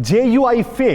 JUI-FE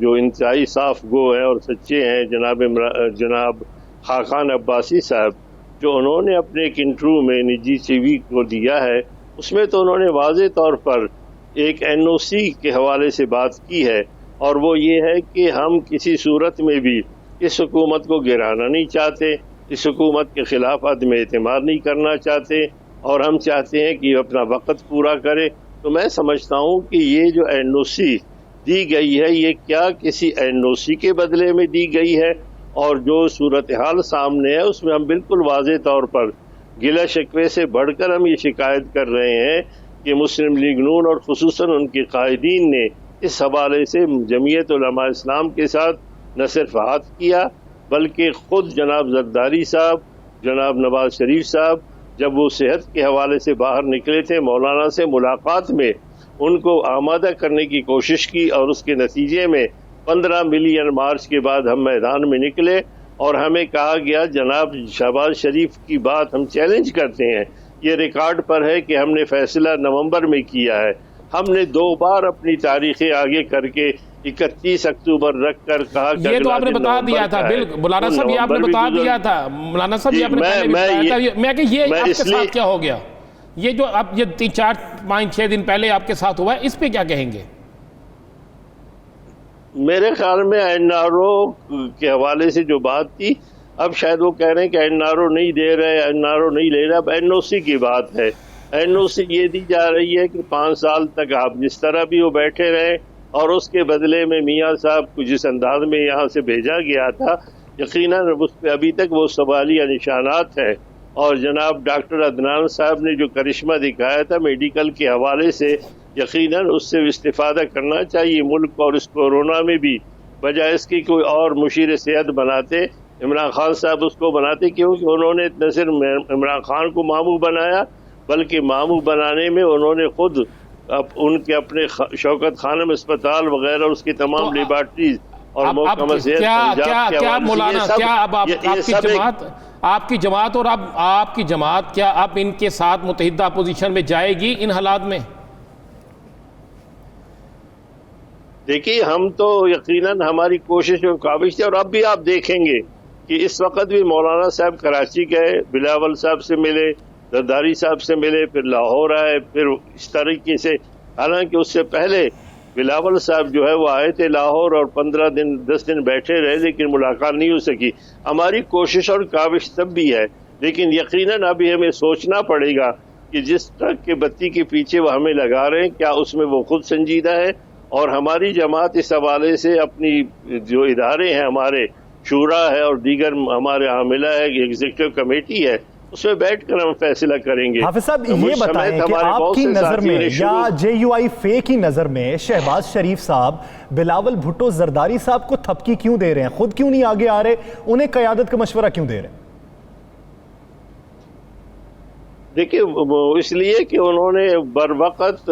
جو انتہائی صاف گو ہیں اور سچے ہیں جناب خاقان عباسی صاحب، جو انہوں نے اپنے ایک انٹرویو میں نجی ٹی وی کو دیا ہے، اس میں تو انہوں نے واضح طور پر ایک NOC کے حوالے سے بات کی ہے، اور وہ یہ ہے کہ ہم کسی صورت میں بھی اس حکومت کو گرانا نہیں چاہتے، اس حکومت کے خلاف عدم اعتماد نہیں کرنا چاہتے، اور ہم چاہتے ہیں کہ یہ اپنا وقت پورا کرے۔ تو میں سمجھتا ہوں کہ یہ جو NOC دی گئی ہے، یہ کیا کسی NOC کے بدلے میں دی گئی ہے، اور جو صورتحال سامنے ہے اس میں ہم بالکل واضح طور پر گلہ شکوے سے بڑھ کر ہم یہ شکایت کر رہے ہیں کہ مسلم لیگ نون اور خصوصاً ان کے قائدین نے اس حوالے سے جمعیت علماء اسلام کے ساتھ نہ صرف ہاتھ کیا، بلکہ خود جناب زرداری صاحب، جناب نواز شریف صاحب جب وہ صحت کے حوالے سے باہر نکلے تھے، مولانا سے ملاقات میں ان کو آمادہ کرنے کی کوشش کی، اور اس کے نتیجے میں 15 ملین مارچ کے بعد ہم میدان میں نکلے، اور ہمیں کہا گیا جناب شہباز شریف کی بات ہم چیلنج کرتے ہیں، یہ ریکارڈ پر ہے کہ ہم نے فیصلہ نومبر میں کیا ہے، ہم نے 2 بار اپنی تاریخیں آگے کر کے 31 اکتوبر رکھ کر کہا کہ یہ تو آپ نے بتا دیا تھا، بالکل مولانا صاحب یہ آپ نے بتا دیا تھا، مولانا صاحب یہ آپ نے پہلے بتایا تھا، میں کہ یہ آپ کے ساتھ کیا ہو گیا، یہ جو اب یہ 3 4 5 6 دن پہلے آپ کے ساتھ ہوا ہے، اس پہ کیا کہیں گے؟ میرے خیال میں NRO کے حوالے سے جو بات تھی، اب شاید وہ کہہ رہے ہیں کہ NRO نہیں دے رہے، NRO نہیں لے رہا، اب NOC کی بات ہے۔ NOC یہ دی جا رہی ہے کہ 5 سال تک آپ جس طرح بھی وہ بیٹھے رہے، اور اس کے بدلے میں میاں صاحب کو جس انداز میں یہاں سے بھیجا گیا تھا، یقیناً اس پہ ابھی تک وہ سوالیہ نشانات ہیں، اور جناب ڈاکٹر عدنان صاحب نے جو کرشمہ دکھایا تھا میڈیکل کے حوالے سے، یقیناً اس سے استفادہ کرنا چاہیے ملک، اور اس کورونا میں بھی بجائے اس کی کوئی اور مشیر صحت بناتے، عمران خان صاحب اس کو بناتے، کیونکہ انہوں نے نہ صرف عمران خان کو ماموں بنایا، بلکہ ماموں بنانے میں انہوں نے خود ان کے اپنے شوکت خانم اسپتال وغیرہ اس کی تمام لیبارٹریز اور محکمہ صحت کیا مولانا، کیا اب آپ کی جماعت اور اب آپ کی جماعت کیا اب ان کے ساتھ متحدہ اپوزیشن میں جائے گی ان حالات میں؟ دیکھیے ہم تو یقیناً ہماری کوشش و کاوش ہے، اور اب بھی آپ دیکھیں گے کہ اس وقت بھی مولانا صاحب کراچی گئے، بلاول صاحب سے ملے، زرداری صاحب سے ملے، پھر لاہور آئے، پھر اس طریقے سے، حالانکہ اس سے پہلے بلاول صاحب جو ہے وہ آئے تھے لاہور اور 10 دن بیٹھے رہے، لیکن ملاقات نہیں ہو سکی۔ ہماری کوشش اور کاوش تب بھی ہے، لیکن یقیناً ابھی ہمیں سوچنا پڑے گا کہ جس ٹرک کے بتی کے پیچھے وہ ہمیں لگا رہے ہیں، کیا اس میں وہ خود سنجیدہ ہے؟ اور ہماری جماعت اس حوالے سے اپنی جو ادارے ہیں، ہمارے شورا ہے اور دیگر ہمارے عاملہ ہے، ایگزیکٹو کمیٹی ہے، اس میں بیٹھ کر ہم فیصلہ کریں گے۔ حافظ صاحب یہ بتائیں کہ آپ کی نظر میں یا JUI کی نظر میں شہباز شریف صاحب بلاول بھٹو زرداری صاحب کو تھپکی کیوں دے رہے ہیں؟ خود کیوں نہیں آگے آ رہے؟ انہیں قیادت کا مشورہ کیوں دے رہے ہیں؟ دیکھیں اس لیے کہ انہوں نے بر وقت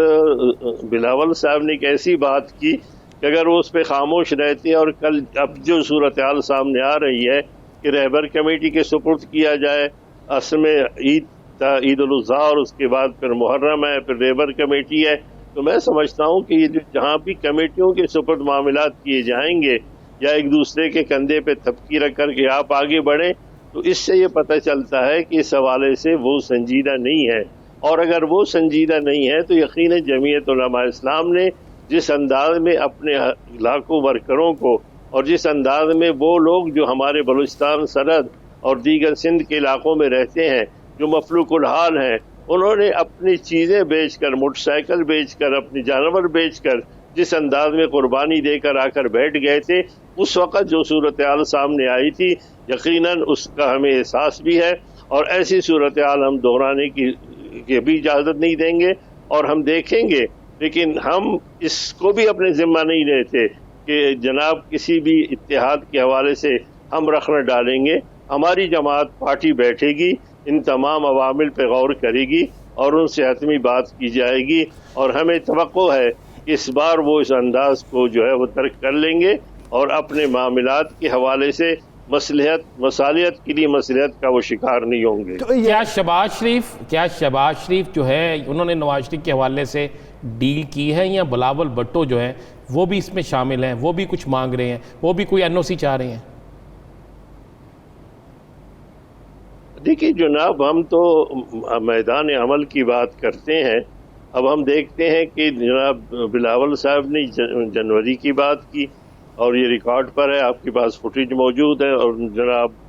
بلاول صاحب نے ایک ایسی بات کی کہ اگر وہ اس پہ خاموش رہتے، اور کل اب جو صورتحال سامنے آ رہی ہے کہ رہبر کمیٹی کے سپرد کیا جائے، اصل میں عید الاضحیٰ اور اس کے بعد پھر محرم ہے، پھر رہبر کمیٹی ہے، تو میں سمجھتا ہوں کہ یہ جہاں بھی کمیٹیوں کے سپرد معاملات کیے جائیں گے یا ایک دوسرے کے کندھے پہ تھپکی رکھ کر کے آپ آگے بڑھیں، تو اس سے یہ پتہ چلتا ہے کہ اس حوالے سے وہ سنجیدہ نہیں ہے، اور اگر وہ سنجیدہ نہیں ہے تو یقیناً جمعیت علماء اسلام نے جس انداز میں اپنے لاکھوں ورکروں کو، اور جس انداز میں وہ لوگ جو ہمارے بلوچستان سرحد اور دیگر سندھ کے علاقوں میں رہتے ہیں جو مفلوق الحال ہیں، انہوں نے اپنی چیزیں بیچ کر، موٹر سائیکل بیچ کر، اپنی جانور بیچ کر جس انداز میں قربانی دے کر آ کر بیٹھ گئے تھے، اس وقت جو صورتحال سامنے آئی تھی یقیناً اس کا ہمیں احساس بھی ہے، اور ایسی صورتحال ہم دہرانے کی بھی اجازت نہیں دیں گے، اور ہم دیکھیں گے، لیکن ہم اس کو بھی اپنے ذمہ نہیں لیتے کہ جناب کسی بھی اتحاد کے حوالے سے ہم رخ نہ ڈالیں گے۔ ہماری جماعت پارٹی بیٹھے گی، ان تمام عوامل پہ غور کرے گی اور ان سے حتمی بات کی جائے گی، اور ہمیں توقع ہے کہ اس بار وہ اس انداز کو جو ہے وہ ترک کر لیں گے اور اپنے معاملات کے حوالے سے مصالحت کے لیے مصلحت کا وہ شکار نہیں ہوں گے۔ کیا شہباز شریف جو ہے انہوں نے نواز شریف کے حوالے سے ڈیل کی ہے، یا بلاول بھٹو جو ہے وہ بھی اس میں شامل ہیں, وہ بھی کچھ مانگ رہے ہیں, وہ بھی کوئی NOC چاہ رہے ہیں؟ دیکھیے جناب, ہم تو میدان عمل کی بات کرتے ہیں. اب ہم دیکھتے ہیں کہ جناب بلاول صاحب نے جنوری کی بات کی اور یہ ریکارڈ پر ہے, آپ کے پاس فوٹیج موجود ہے, اور جناب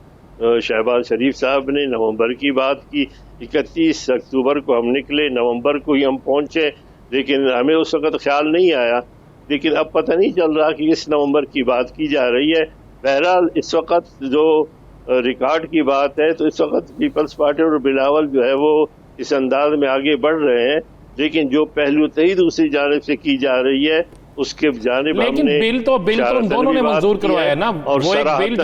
شہباز شریف صاحب نے نومبر کی بات کی. 31 اکتوبر کو ہم نکلے, نومبر کو ہی ہم پہنچے, لیکن ہمیں اس وقت خیال نہیں آیا. لیکن اب پتہ نہیں چل رہا کہ اس نومبر کی بات کی جا رہی ہے. بہرحال اس وقت جو ریکارڈ کی بات ہے تو اس وقت پیپلز پارٹی اور بلاول جو ہے وہ اس انداز میں آگے بڑھ رہے ہیں, لیکن جو پہلو تہی دوسری جانب سے کی جا رہی ہے اس کے جانب ہم لیکن نے بل تو ان دونوں نے منظور کروایا نا. وہ ایک بل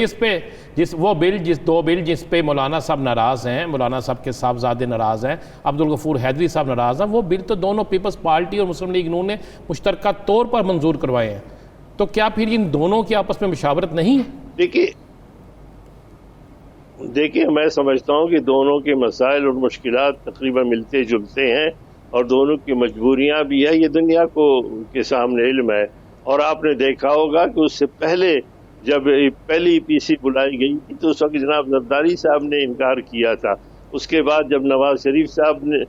دو بل جس پہ مولانا صاحب ناراض ہیں, مولانا صاحب کے صاحبزادے ناراض ہیں, عبدالغفور حیدری صاحب ناراض ہیں, وہ بل تو دونوں پیپلز پارٹی اور مسلم لیگ نون نے مشترکہ طور پر منظور کروائے ہیں. تو کیا پھر ان دونوں کی آپس میں مشاورت نہیں ہے؟ دیکھیے میں سمجھتا ہوں کہ دونوں کے مسائل اور مشکلات تقریباً ملتے جلتے ہیں, اور دونوں کی مجبوریاں بھی ہیں, یہ دنیا کو کے سامنے علم ہے. اور آپ نے دیکھا ہوگا کہ اس سے پہلے جب پہلی EPC بلائی گئی تھی تو اس وقت جناب زرداری صاحب نے انکار کیا تھا. اس کے بعد جب نواز شریف صاحب نے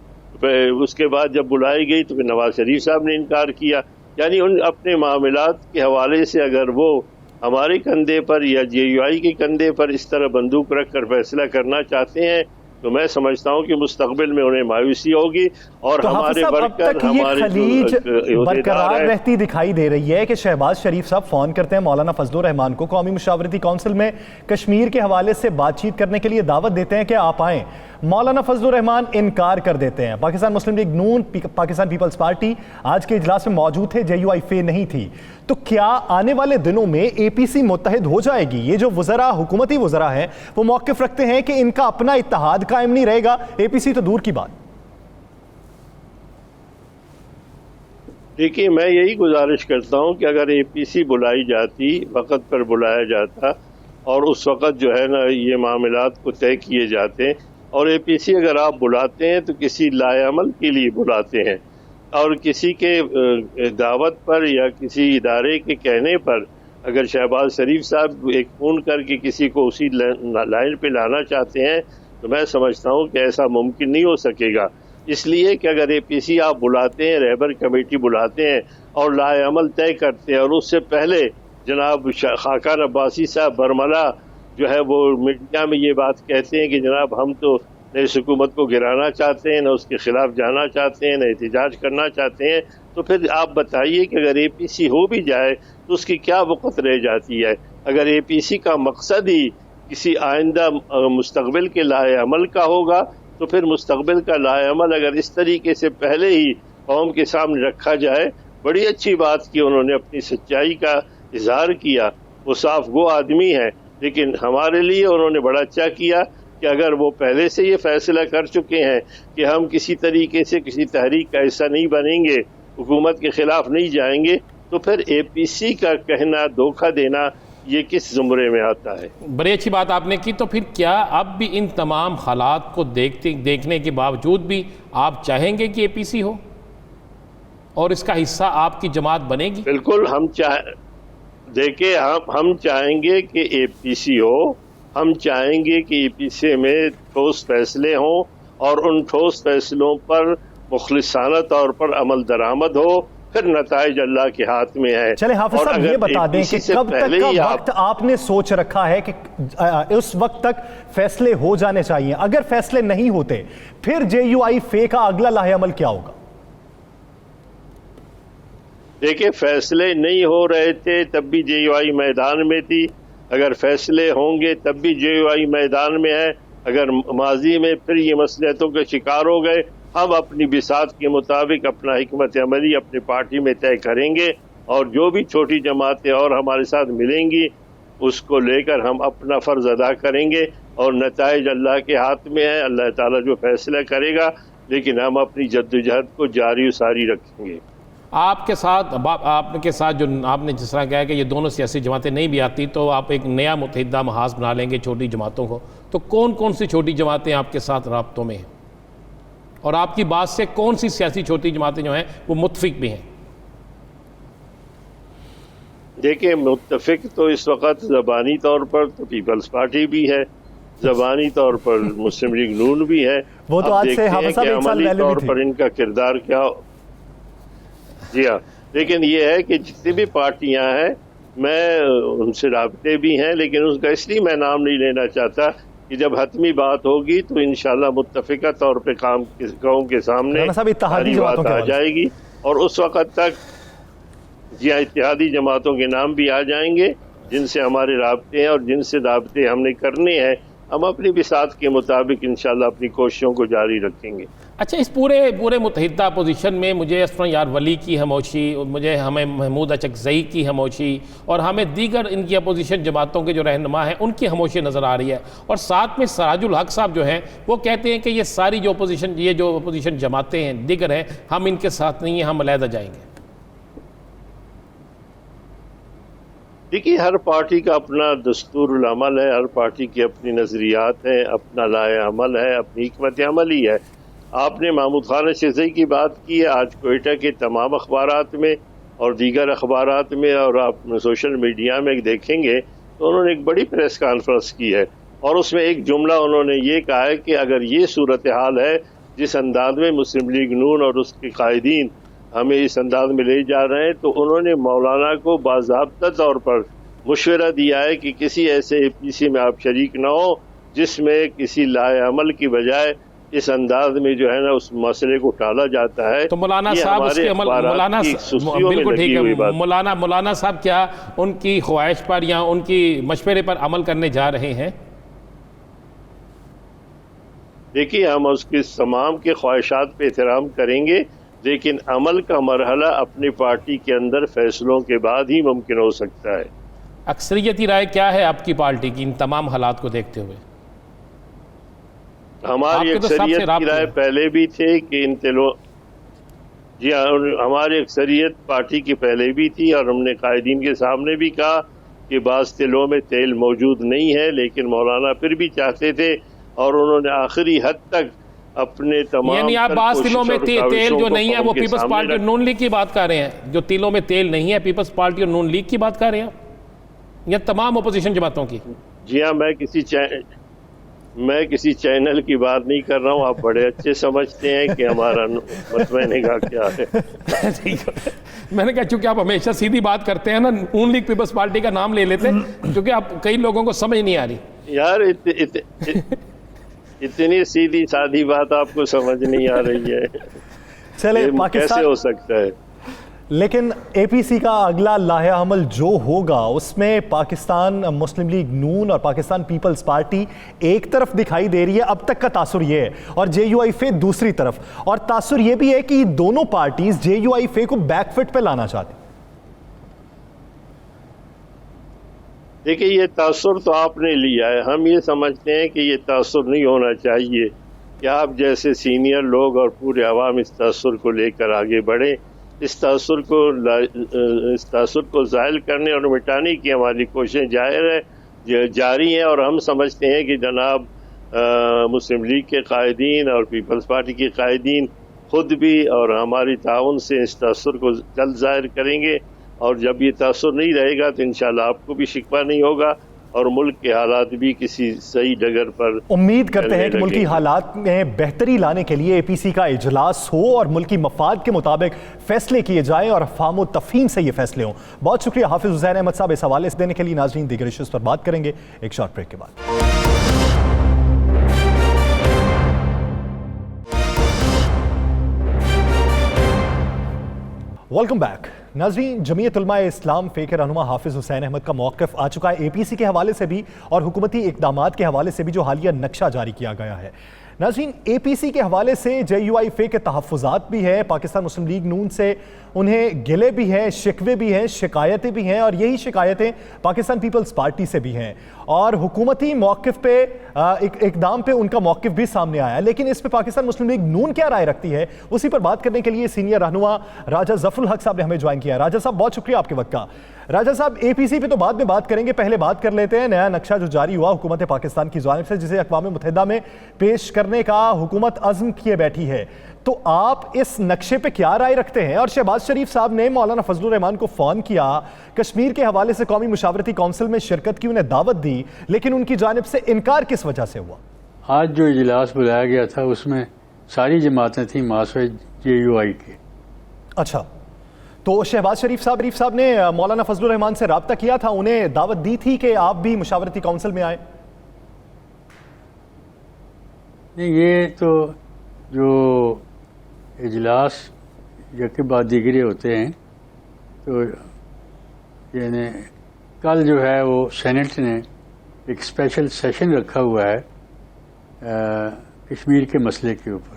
اس کے بعد جب بلائی گئی تو پھر نواز شریف صاحب نے انکار کیا. یعنی ان اپنے معاملات کے حوالے سے اگر وہ ہمارے کندھے پر یا JUI کے کندھے پر اس طرح بندوق رکھ کر فیصلہ کرنا چاہتے ہیں تو میں سمجھتا ہوں کہ مستقبل میں انہیں مایوسی ہوگی. اور ہمارے ورکر, ہمارے خلیج برقرار رہتی دکھائی دے رہی ہے کہ شہباز شریف صاحب فون کرتے ہیں مولانا فضل الرحمان کو, قومی مشاورتی کونسل میں کشمیر کے حوالے سے بات چیت کرنے کے لیے دعوت دیتے ہیں کہ آپ آئیں. مولانا فضل الرحمان انکار کر دیتے ہیں. پاکستان مسلم لیگ نون, پاکستان پیپلز پارٹی آج کے اجلاس میں موجود تھے, JUI فے نہیں تھی. تو کیا آنے والے دنوں میں APC متحد ہو جائے گی؟ یہ جو وزراء, حکومتی وزراء ہیں, وہ موقف رکھتے ہیں کہ ان کا اپنا اتحاد قائم نہیں رہے گا, APC تو دور کی بات. دیکھیے میں یہی گزارش کرتا ہوں کہ اگر APC بلائی جاتی, وقت پر بلایا جاتا اور اس وقت جو ہے نا یہ معاملات کو طے کیے جاتے, اور APC اگر آپ بلاتے ہیں تو کسی لائے عمل کے لیے بلاتے ہیں, اور کسی کے دعوت پر یا کسی ادارے کے کہنے پر اگر شہباز شریف صاحب ایک فون کر کے کسی کو اسی لائن پہ لانا چاہتے ہیں تو میں سمجھتا ہوں کہ ایسا ممکن نہیں ہو سکے گا. اس لیے کہ اگر APC آپ بلاتے ہیں, رہبر کمیٹی بلاتے ہیں اور لائے عمل طے کرتے ہیں, اور اس سے پہلے جناب خاقان عباسی صاحب برملا جو ہے وہ میڈیا میں یہ بات کہتے ہیں کہ جناب ہم تو نہ اس حکومت کو گرانا چاہتے ہیں, نہ اس کے خلاف جانا چاہتے ہیں, نہ احتجاج کرنا چاہتے ہیں, تو پھر آپ بتائیے کہ اگر APC ہو بھی جائے تو اس کی کیا وقت رہ جاتی ہے؟ اگر APC کا مقصد ہی کسی آئندہ مستقبل کے لائے عمل کا ہوگا تو پھر مستقبل کا لائے عمل اگر اس طریقے سے پہلے ہی قوم کے سامنے رکھا جائے, بڑی اچھی بات کی, انہوں نے اپنی سچائی کا اظہار کیا, وہ صاف گو آدمی ہے. لیکن ہمارے لیے انہوں نے بڑا اچھا کیا کہ اگر وہ پہلے سے یہ فیصلہ کر چکے ہیں کہ ہم کسی طریقے سے کسی تحریک کا حصہ نہیں بنیں گے, حکومت کے خلاف نہیں جائیں گے, تو پھر APC کا کہنا, دھوکہ دینا, یہ کس زمرے میں آتا ہے؟ بڑی اچھی بات آپ نے کی. تو پھر کیا اب بھی ان تمام حالات کو دیکھنے کے باوجود بھی آپ چاہیں گے کہ APC ہو اور اس کا حصہ آپ کی جماعت بنے گی؟ بالکل دیکھیں ہم چاہیں گے کہ APC ہو, ہم چاہیں گے کہ APC میں ٹھوس فیصلے ہوں اور ان ٹھوس فیصلوں پر مخلصانہ طور پر عمل درآمد ہو, پھر نتائج اللہ کے ہاتھ میں ہے. چلیں حافظ صاحب یہ بتا دیں کہ کب تک کا وقت آپ نے سوچ رکھا ہے کہ اس وقت تک فیصلے ہو جانے چاہیے؟ اگر فیصلے نہیں ہوتے پھر JUI فے کا اگلا لاہے عمل کیا ہوگا؟ دیکھیں فیصلے نہیں ہو رہے تھے تب بھی JUI میدان میں تھی, اگر فیصلے ہوں گے تب بھی JUI میدان میں ہے. اگر ماضی میں پھر یہ مصلحتوں کے شکار ہو گئے, ہم اپنی بساط کے مطابق اپنا حکمت عملی اپنی پارٹی میں طے کریں گے, اور جو بھی چھوٹی جماعتیں اور ہمارے ساتھ ملیں گی اس کو لے کر ہم اپنا فرض ادا کریں گے, اور نتائج اللہ کے ہاتھ میں ہے, اللہ تعالیٰ جو فیصلہ کرے گا, لیکن ہم اپنی جدوجہد کو جاری و ساری رکھیں گے. آپ کے ساتھ جو آپ نے جس طرح کہا کہ یہ دونوں سیاسی جماعتیں نہیں بھی آتی تو آپ ایک نیا متحدہ محاذ بنا لیں گے چھوٹی جماعتوں کو, تو کون کون سی چھوٹی جماعتیں آپ کے ساتھ رابطوں میں ہیں, اور آپ کی بات سے کون سی سیاسی چھوٹی جماعتیں جو ہیں وہ متفق بھی ہیں؟ دیکھیں متفق تو اس وقت زبانی طور پر تو پیپلز پارٹی بھی ہے، زبانی طور پر مسلم لیگ نون بھی ہے. وہ تو آج سے حافظ صاحب ایک سال عملی پہلے بھی طور تھی. پر ان کا کردار کیا. جی ہاں، لیکن یہ ہے کہ جتنی بھی پارٹیاں ہیں میں ان سے رابطے بھی ہیں، لیکن اس کا اس لیے میں نام نہیں لینا چاہتا کہ جب حتمی بات ہوگی تو انشاءاللہ متفقہ طور پہ قوم کے سامنے رانا صاحب اتحادی ساری جماعتوں بات کے آ حوالے سے. جائے گی، اور اس وقت تک جی ہاں اتحادی جماعتوں کے نام بھی آ جائیں گے جن سے ہمارے رابطے ہیں، اور جن سے رابطے ہم نے کرنے ہیں ہم اپنی بساط کے مطابق انشاءاللہ اپنی کوششوں کو جاری رکھیں گے. اچھا، اس پورے متحدہ اپوزیشن میں مجھے اسفر یار ولی کی خاموشی، مجھے ہمیں محمود اچکزئی کی خاموشی، اور ہمیں دیگر ان کی اپوزیشن جماعتوں کے جو رہنما ہیں ان کی خاموشی نظر آ رہی ہے. اور ساتھ میں سراج الحق صاحب جو ہیں وہ کہتے ہیں کہ یہ ساری جو اپوزیشن جماعتیں ہیں دیگر ہیں، ہم ان کے ساتھ نہیں ہیں، ہم علیحدہ جائیں گے. دیکھیے ہر پارٹی کا اپنا دستور العمل ہے، ہر پارٹی کی اپنی نظریات ہیں، اپنا لائحہ عمل ہے، اپنی حکمت عملی ہے. آپ نے محمود خان اچکزئی کی بات کی ہے، آج کوئٹہ کے تمام اخبارات میں اور دیگر اخبارات میں اور آپ سوشل میڈیا میں دیکھیں گے تو انہوں نے ایک بڑی پریس کانفرنس کی ہے، اور اس میں ایک جملہ انہوں نے یہ کہا ہے کہ اگر یہ صورتحال ہے جس انداز میں مسلم لیگ نون اور اس کے قائدین ہمیں اس انداز میں لے جا رہے ہیں، تو انہوں نے مولانا کو باضابطہ طور پر مشورہ دیا ہے کہ کسی ایسے اے پی سی میں آپ شریک نہ ہو جس میں کسی لائحہ عمل کی بجائے اس انداز میں جو ہے نا اس مسئلے کو ٹالا جاتا ہے. تو مولانا صاحب اس کے عمل، مولانا بالکل ٹھیک ہے، مولانا صاحب کیا ان کی خواہش پر یا ان کی مشورے پر عمل کرنے جا رہے ہیں؟ دیکھیے ہم اس کی تمام کے خواہشات پہ احترام کریں گے، لیکن عمل کا مرحلہ اپنی پارٹی کے اندر فیصلوں کے بعد ہی ممکن ہو سکتا ہے. اکثریتی رائے کیا ہے آپ کی پارٹی کی ان تمام حالات کو دیکھتے ہوئے؟ ہماری اکثریت کی رائے پہلے بھی تھے کہ ان تیلوں، جی ہاں ہماری اکثریت پارٹی کی پہلے بھی تھی، اور ہم نے قائدین کے سامنے بھی کہا کہ بعض تیلوں میں تیل موجود نہیں ہے، لیکن مولانا پھر بھی چاہتے تھے، اور انہوں نے آخری حد تک اپنے تمام، یعنی آپ بعض تیلوں میں تیل جو نہیں ہے وہ پیپلز پارٹی اور نون لیگ کی بات کر رہے ہیں، جو تیلوں میں تیل نہیں ہے پیپلز پارٹی اور نون لیگ کی بات کر رہے ہیں یا تمام اپوزیشن جماعتوں کی؟ جی ہاں میں کسی چینل کی بات نہیں کر رہا ہوں، آپ بڑے اچھے سمجھتے ہیں کہ ہمارا مطمئن نگاہ کیا ہے. میں نے کہا چونکہ آپ ہمیشہ سیدھی بات کرتے ہیں نا، نون لیگ پیپلز پارٹی کا نام لے لیتے ہیں کیونکہ آپ کئی لوگوں کو سمجھ نہیں آ رہی. یار اتنی سیدھی سادھی بات آپ کو سمجھ نہیں آ رہی ہے، چلے کیسے ہو سکتا ہے؟ لیکن اے پی سی کا اگلا لائحہ عمل جو ہوگا اس میں پاکستان مسلم لیگ نون اور پاکستان پیپلز پارٹی ایک طرف دکھائی دے رہی ہے، اب تک کا تاثر یہ ہے، اور جے یو آئی فے دوسری طرف، اور تاثر یہ بھی ہے کہ دونوں پارٹیز جے یو آئی فے کو بیک فٹ پہ لانا چاہتے ہیں. دیکھیں یہ تاثر تو آپ نے لیا ہے، ہم یہ سمجھتے ہیں کہ یہ تاثر نہیں ہونا چاہیے کہ آپ جیسے سینئر لوگ اور پورے عوام اس تاثر کو لے کر آگے بڑھیں. اس تاثر کو زائل کرنے اور مٹانے کی ہماری کوششیں جاری ہیں، اور ہم سمجھتے ہیں کہ جناب مسلم لیگ کے قائدین اور پیپلز پارٹی کے قائدین خود بھی اور ہماری تعاون سے اس تاثر کو جلد ظاہر کریں گے، اور جب یہ تاثر نہیں رہے گا تو انشاءاللہ آپ کو بھی شکوہ نہیں ہوگا، اور ملک کے حالات بھی کسی صحیح ڈگر پر. امید کرتے ہیں کہ ملکی حالات میں بہتری لانے کے لیے اے پی سی کا اجلاس ہو اور ملکی مفاد کے مطابق فیصلے کیے جائیں اور فہم و تفہیم سے یہ فیصلے ہوں. بہت شکریہ حافظ حسین احمد صاحب اس حوالے سے دینے کے لیے. ناظرین دیگر ایشوز پر بات کریں گے ایک شارٹ بریک کے بعد. Welcome back. ناظرین، جمعیت علماء اسلام فے کے رہنما حافظ حسین احمد کا موقف آ چکا ہے اے پی سی کے حوالے سے بھی اور حکومتی اقدامات کے حوالے سے بھی جو حالیہ نقشہ جاری کیا گیا ہے. ناظرین، اے پی سی کے حوالے سے جے یو آئی فے کے تحفظات بھی ہیں، پاکستان مسلم لیگ نون سے انہیں گلے بھی ہیں، شکوے بھی ہیں، شکایتیں بھی ہیں، اور یہی شکایتیں پاکستان پیپلز پارٹی سے بھی ہیں، اور حکومتی موقف پہ اقدام پہ ان کا موقف بھی سامنے آیا. لیکن اس پہ پاکستان مسلم لیگ نون کیا رائے رکھتی ہے، اسی پر بات کرنے کے لیے سینئر رہنما راجہ ظفر الحق صاحب نے ہمیں جوائن کیا ہے. راجہ صاحب بہت شکریہ آپ کے وقت کا. راجہ صاحب، اے پی سی پہ تو بعد میں بات کریں گے، پہلے بات کر لیتے ہیں نیا نقشہ جو جاری ہوا حکومت پاکستان کی جانب سے، جسے اقوام متحدہ میں پیش کرنے کا حکومت عزم کیے بیٹھی ہے. تو آپ اس نقشے پہ کیا رائے رکھتے ہیں؟ اور شہباز شریف صاحب نے مولانا فضل الرحمان کو فون کیا، کشمیر کے حوالے سے قومی مشاورتی کونسل میں شرکت کی انہیں دعوت دی، لیکن ان کی جانب سے انکار کس وجہ سے ہوا؟ آج جو اجلاس بلایا گیا تھا اس میں ساری جماعتیں تھیں ماسوے JUI کے. اچھا، تو شہباز شریف صاحب نے مولانا فضل الرحمان سے رابطہ کیا تھا، انہیں دعوت دی تھی کہ آپ بھی مشاورتی کونسل میں آئیں؟ نہیں، یہ تو جو اجلاس یکے بعد دیگرے ہوتے ہیں، تو یعنی کل جو ہے وہ سینٹ نے ایک اسپیشل سیشن رکھا ہوا ہے کشمیر کے مسئلے کے اوپر،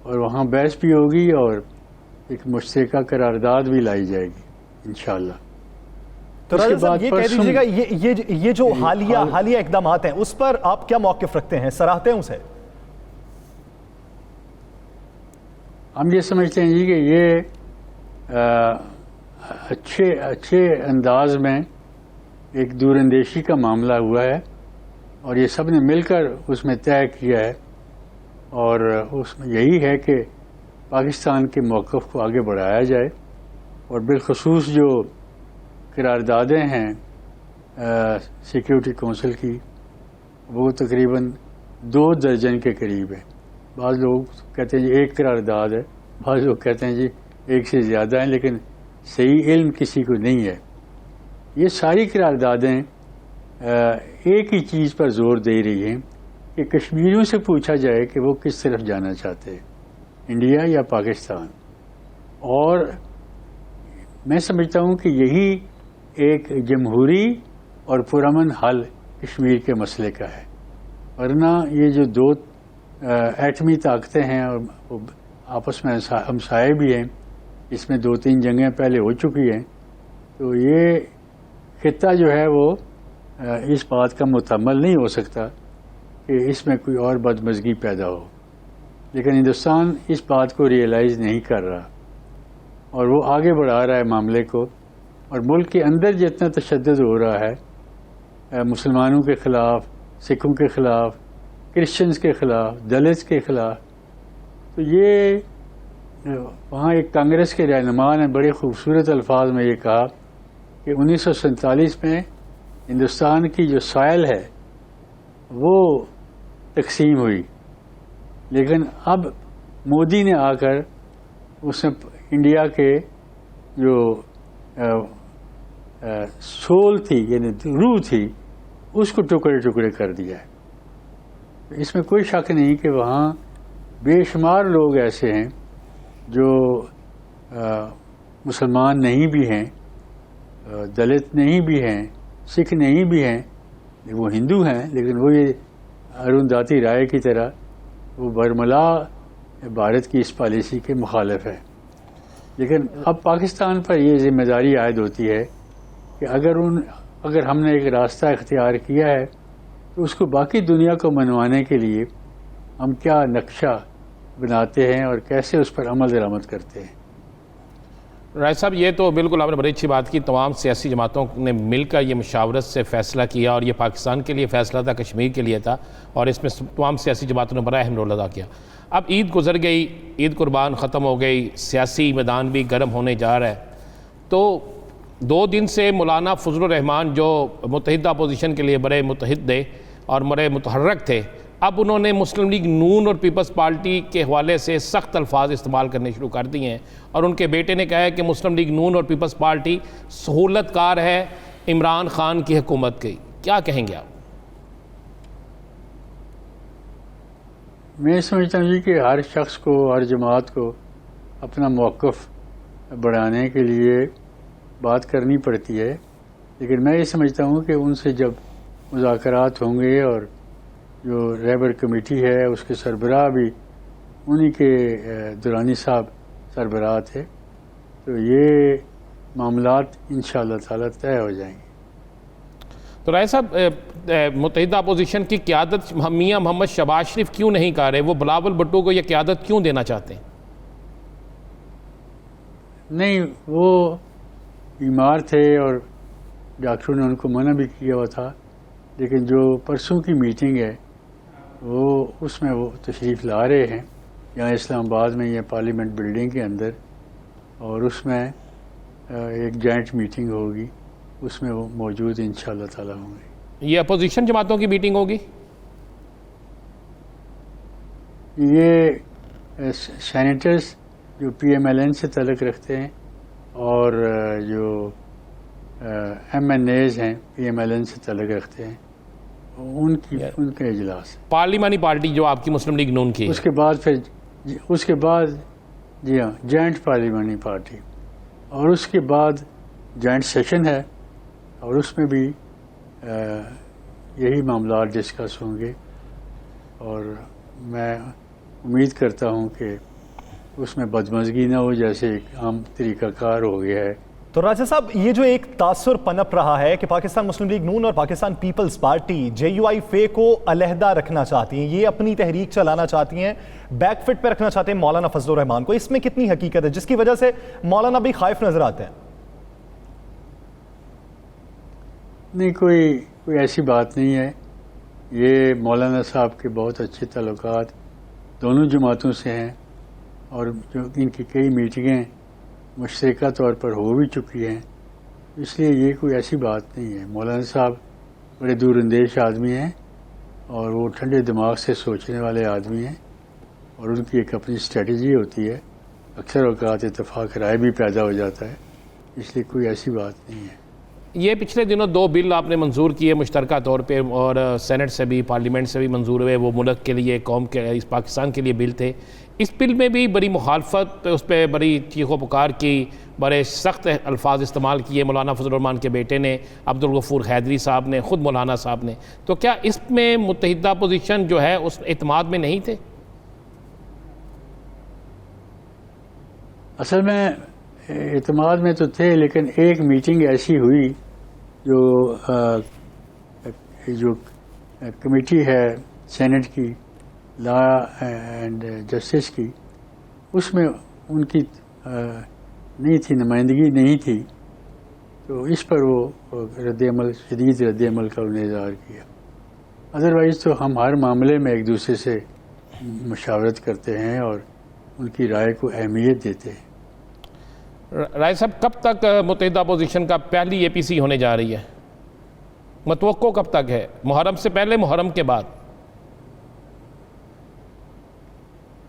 اور وہاں بحث بھی ہوگی اور ایک مشترکہ قرارداد بھی لائی جائے گی انشاءاللہ. تو راجہ صاحب یہ کہہ دیجیے گا، یہ جو حالیہ اقدامات ہیں اس پر آپ کیا موقف رکھتے ہیں؟ سراہتے ہیں اسے؟ ہم یہ سمجھتے ہیں جی کہ یہ اچھے انداز میں ایک دور اندیشی کا معاملہ ہوا ہے، اور یہ سب نے مل کر اس میں طے کیا ہے، اور اس میں یہی ہے کہ پاکستان کے موقف کو آگے بڑھایا جائے، اور بالخصوص جو قراردادیں ہیں سیکیورٹی کونسل کی وہ تقریباً 2 درجن کے قریب ہے. بعض لوگ کہتے ہیں جی 1 قرارداد ہے، بعض لوگ کہتے ہیں جی 1 سے زیادہ ہیں، لیکن صحیح علم کسی کو نہیں ہے. یہ ساری قراردادیں ایک ہی چیز پر زور دے رہی ہیں کہ کشمیریوں سے پوچھا جائے کہ وہ کس طرف جانا چاہتے ہیں، انڈیا یا پاکستان. اور میں سمجھتا ہوں کہ یہی ایک جمہوری اور پرامن حل کشمیر کے مسئلے کا ہے. ورنہ یہ جو 2 ایٹمی طاقتیں ہیں اور آپس میں ہمسائے بھی ہیں، اس میں 2-3 جنگیں پہلے ہو چکی ہیں، تو یہ خطہ جو ہے وہ اس بات کا متحمل نہیں ہو سکتا کہ اس میں کوئی اور بدمزگی پیدا ہو. لیکن ہندوستان اس بات کو ریئلائز نہیں کر رہا، اور وہ آگے بڑھا رہا ہے معاملے کو. اور ملک کے اندر جتنا تشدد ہو رہا ہے مسلمانوں کے خلاف، سکھوں کے خلاف، کرسچنز کے خلاف، دلتس کے خلاف، تو یہ وہاں ایک کانگریس کے رہنما نے بڑے خوبصورت الفاظ میں یہ کہا کہ 1947 میں ہندوستان کی جو سائل ہے وہ تقسیم ہوئی، لیکن اب مودی نے آ کر اس نے انڈیا کے جو سول تھی، یعنی روح تھی، اس کو ٹکڑے ٹکڑے کر دیا ہے. اس میں کوئی شک نہیں کہ وہاں بے شمار لوگ ایسے ہیں جو مسلمان نہیں بھی ہیں، دلت نہیں بھی ہیں، سکھ نہیں بھی ہیں، وہ ہندو ہیں، لیکن وہ یہ اروندھتی رائے کی طرح وہ برملا بھارت کی اس پالیسی کے مخالف ہے. لیکن اب پاکستان پر یہ ذمہ داری عائد ہوتی ہے کہ اگر ہم نے ایک راستہ اختیار کیا ہے تو اس کو باقی دنیا کو منوانے کے لیے ہم کیا نقشہ بناتے ہیں اور کیسے اس پر عمل درآمد کرتے ہیں. رائے صاحب، یہ تو بالکل آپ نے بڑی اچھی بات کی. تمام سیاسی جماعتوں نے مل کر یہ مشاورت سے فیصلہ کیا، اور یہ پاکستان کے لیے فیصلہ تھا، کشمیر کے لیے تھا، اور اس میں تمام سیاسی جماعتوں نے بڑا اہم رول ادا کیا. اب عید گزر گئی، عید قربان ختم ہو گئی، سیاسی میدان بھی گرم ہونے جا رہا ہے. تو 2 دن سے مولانا فضل الرحمان جو متحدہ اپوزیشن کے لیے بڑے متحد تھے اور بڑے متحرک تھے، اب انہوں نے مسلم لیگ نون اور پیپلز پارٹی کے حوالے سے سخت الفاظ استعمال کرنے شروع کر دیے ہیں، اور ان کے بیٹے نے کہا ہے کہ مسلم لیگ نون اور پیپلز پارٹی سہولت کار ہے عمران خان کی حکومت کی. کیا کہیں گے آپ؟ میں سمجھتا ہوں جی کہ ہر شخص کو، ہر جماعت کو اپنا موقف بڑھانے کے لیے بات کرنی پڑتی ہے، لیکن میں یہ سمجھتا ہوں کہ ان سے جب مذاکرات ہوں گے، اور جو ریبر کمیٹی ہے اس کے سربراہ بھی انہی کے درانی صاحب سربراہ تھے، تو یہ معاملات انشاءاللہ تعالی طے ہو جائیں گے. تو رائے صاحب، متحدہ اپوزیشن کی قیادت میاں محمد شہباز شریف کیوں نہیں کر رہے؟ وہ بلاول بھٹو کو یہ قیادت کیوں دینا چاہتے ہیں؟ نہیں، وہ بیمار تھے اور ڈاکٹروں نے ان کو منع بھی کیا ہوا تھا، لیکن جو پرسوں کی میٹنگ ہے وہ اس میں وہ تشریف لا رہے ہیں، یہاں اسلام آباد میں یہ پارلیمنٹ بلڈنگ کے اندر، اور اس میں ایک جوائنٹ میٹنگ ہوگی، اس میں وہ موجود انشاءاللہ تعالی ہوں گے۔ یہ اپوزیشن جماعتوں کی میٹنگ ہوگی؟ یہ سینیٹرز جو پی ایم ایل این سے تعلق رکھتے ہیں اور جو ایم این ایز ہیں پی ایم ایل این سے تعلق رکھتے ہیں، ان کا اجلاس ہے۔ پارلیمانی پارٹی جو آپ کی مسلم لیگ نون کی ہے، اس کے بعد جی ہاں جوائنٹ پارلیمانی پارٹی، اور اس کے بعد جوائنٹ سیشن ہے، اور اس میں بھی یہی معاملات ڈسکس ہوں گے، اور میں امید کرتا ہوں کہ اس میں بدمزگی نہ ہو جیسے ایک عام طریقہ کار ہو گیا ہے۔ تو راجہ صاحب، یہ جو ایک تاثر پنپ رہا ہے کہ پاکستان مسلم لیگ نون اور پاکستان پیپلز پارٹی JUI کو علیحدہ رکھنا چاہتی ہیں، یہ اپنی تحریک چلانا چاہتی ہیں، بیک فٹ پہ رکھنا چاہتے ہیں مولانا فضل الرحمان کو، اس میں کتنی حقیقت ہے جس کی وجہ سے مولانا بھی خائف نظر آتے ہیں؟ نہیں، کوئی ایسی بات نہیں ہے۔ یہ مولانا صاحب کے بہت اچھے تعلقات دونوں جماعتوں سے ہیں، اور جو ان کی کئی میٹنگیں مشترکہ طور پر ہو بھی چکی ہیں، اس لیے یہ کوئی ایسی بات نہیں ہے۔ مولانا صاحب بڑے دور اندیش آدمی ہیں، اور وہ ٹھنڈے دماغ سے سوچنے والے آدمی ہیں، اور ان کی ایک اپنی اسٹریٹجی ہوتی ہے، اکثر اوقات اتفاق رائے بھی پیدا ہو جاتا ہے، اس لیے کوئی ایسی بات نہیں ہے۔ یہ پچھلے دنوں 2 بل آپ نے منظور کیے مشترکہ طور پہ، اور سینٹ سے بھی پارلیمنٹ سے بھی منظور ہوئے، وہ ملک کے لیے، قوم کے، اس پاکستان کے لیے بل تھے۔ اس بل میں بھی بڑی مخالفت، اس پہ بڑی چیخ و پکار کی، بڑے سخت الفاظ استعمال کیے مولانا فضل الرحمان کے بیٹے نے، عبدالغفور حیدری صاحب نے، خود مولانا صاحب نے۔ تو کیا اس میں متحدہ پوزیشن جو ہے اس اعتماد میں نہیں تھے؟ اصل میں اعتماد میں تو تھے، لیکن ایک میٹنگ ایسی ہوئی جو کمیٹی ہے سینٹ کی، لا اینڈ جسٹس کی، اس میں ان کی نہیں تھی، نمائندگی نہیں تھی، تو اس پر وہ شدید رد عمل کا انہیں اظہار کیا۔ ادروائز تو ہم ہر معاملے میں ایک دوسرے سے مشاورت کرتے ہیں اور ان کی رائے کو اہمیت دیتے ہیں۔ رائے صاحب، کب تک متحدہ اپوزیشن کا پہلی APC ہونے جا رہی ہے؟ متوقع کب تک ہے؟ محرم سے پہلے، محرم کے بعد؟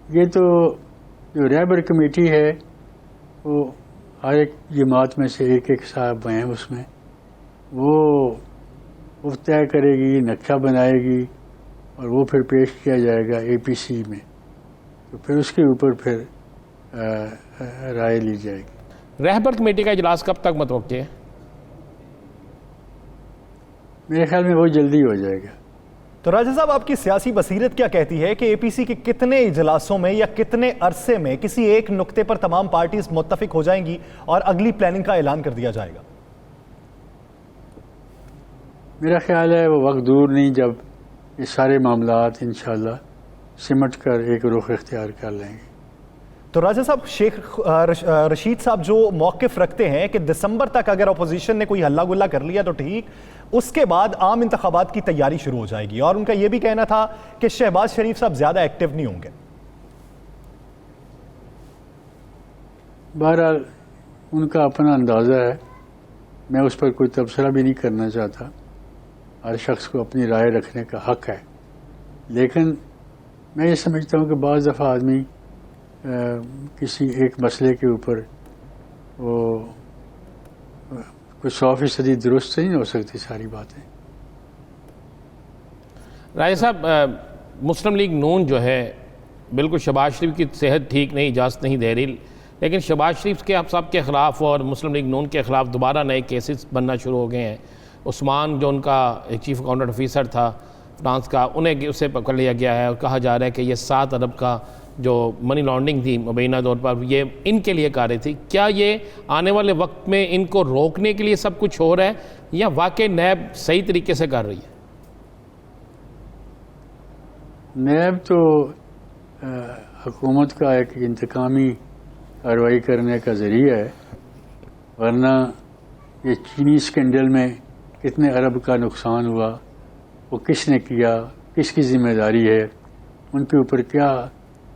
یہ تو جو رہبر کمیٹی ہے وہ ہر ایک جماعت میں سے ایک صاحب ہیں، اس میں وہ طے کرے گی، نقشہ بنائے گی، اور وہ پھر پیش کیا جائے گا APC میں، تو پھر اس کے اوپر پھر رائے لی جائے گی۔ رہبر کمیٹی کا اجلاس کب تک متوقع ہے؟ میرے خیال میں وہ جلدی ہو جائے گا۔ تو راجہ صاحب، آپ کی سیاسی بصیرت کیا کہتی ہے کہ APC کے کتنے اجلاسوں میں یا کتنے عرصے میں کسی ایک نقطے پر تمام پارٹیز متفق ہو جائیں گی اور اگلی پلاننگ کا اعلان کر دیا جائے گا؟ میرا خیال ہے وہ وقت دور نہیں جب یہ سارے معاملات انشاءاللہ سمٹ کر ایک رخ اختیار کر لیں گے۔ تو راجہ صاحب، شیخ رشید صاحب جو موقف رکھتے ہیں کہ دسمبر تک اگر اپوزیشن نے کوئی ہلا گلا کر لیا تو ٹھیک، اس کے بعد عام انتخابات کی تیاری شروع ہو جائے گی، اور ان کا یہ بھی کہنا تھا کہ شہباز شریف صاحب زیادہ ایکٹیو نہیں ہوں گے۔ بہرحال ان کا اپنا اندازہ ہے، میں اس پر کوئی تبصرہ بھی نہیں کرنا چاہتا، ہر شخص کو اپنی رائے رکھنے کا حق ہے، لیکن میں یہ سمجھتا ہوں کہ بعض دفعہ آدمی کسی ایک مسئلے کے اوپر وہ کوئی 100% درست نہیں ہو سکتی ساری باتیں۔ رائے صاحب، مسلم لیگ نون جو ہے بالکل شہباز شریف کی صحت ٹھیک نہیں، اجازت نہیں دے رہی، لیکن شہباز شریف کے صاحب کے خلاف اور مسلم لیگ نون کے خلاف دوبارہ نئے کیسز بننا شروع ہو گئے ہیں۔ عثمان جو ان کا چیف اکاؤنٹنٹ آفیسر تھا فرانس کا، انہیں اسے پکڑ لیا گیا ہے، اور کہا جا رہا ہے کہ یہ 7 ارب کا جو منی لانڈرنگ تھی مبینہ طور پر، یہ ان کے لیے کار تھی۔ کیا یہ آنے والے وقت میں ان کو روکنے کے لیے سب کچھ ہو رہا ہے، یا واقعی نیب صحیح طریقے سے کر رہی ہے؟ نیب تو حکومت کا ایک انتقامی کارروائی کرنے کا ذریعہ ہے، ورنہ یہ چینی اسکینڈل میں کتنے ارب کا نقصان ہوا، وہ کس نے کیا، کس کی ذمہ داری ہے، ان کے اوپر کیا